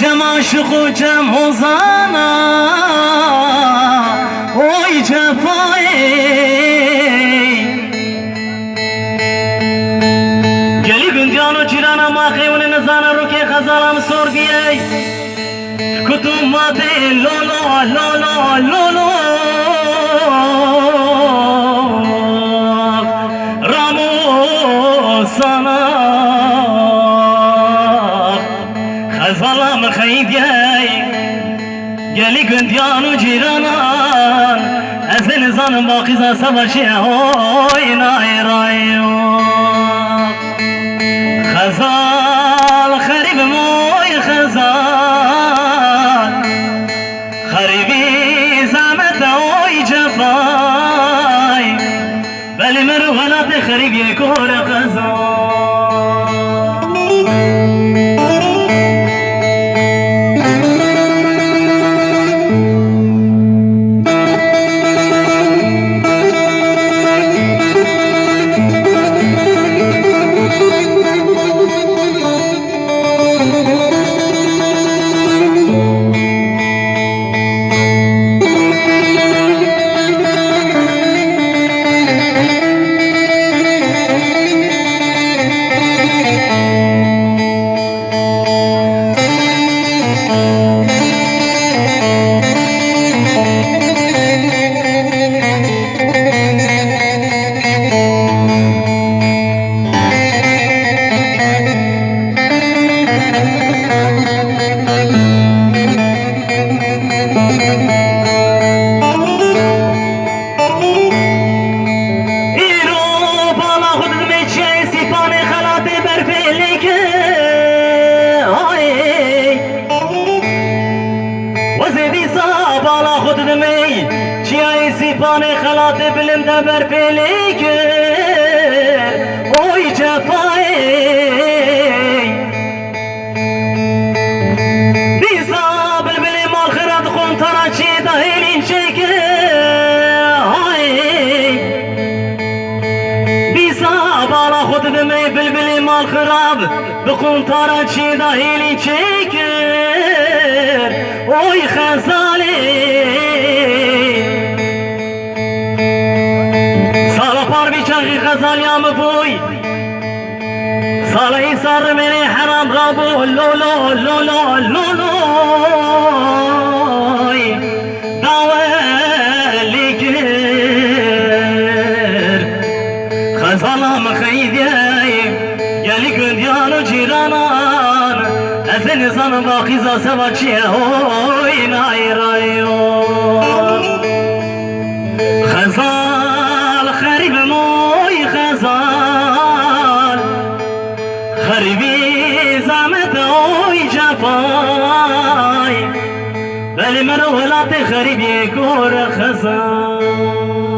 چم عاشق و چم حزانا وای جفایی گلی گندیان و چیران ما خیون نزانا رو که خزالم سرگیه کتوم ماده لولو لولو لولو رامو سانا خزالم خیدیه گلی گندیان و جیرانان از نزانم باقی زا سباشی های نای رایو خزال خریب موی خزال خریبی زمت اوی جفای بلی مرو غلط خریب یکور خزال سیپانه خلات بلم دبر پیلیک اوی جفای بیزا بلبلی مال خرد خون ترا چی دهیلین شکر بیزا بالا خود بمی بلبلی مال خراب بخون ترا چی دهیلین شکر اوی خزالی غزاليام بوي صالحي صار مني حرام غابو لولو لولو لولو داولي كير غزالام خيدي يالي قنديانو جيرانان ازن زن باقي زا سباچي هوي ناي رايو غزال خريب خزال خريبي زعمت اوي جفاي بل من ولات خريبي كور خزال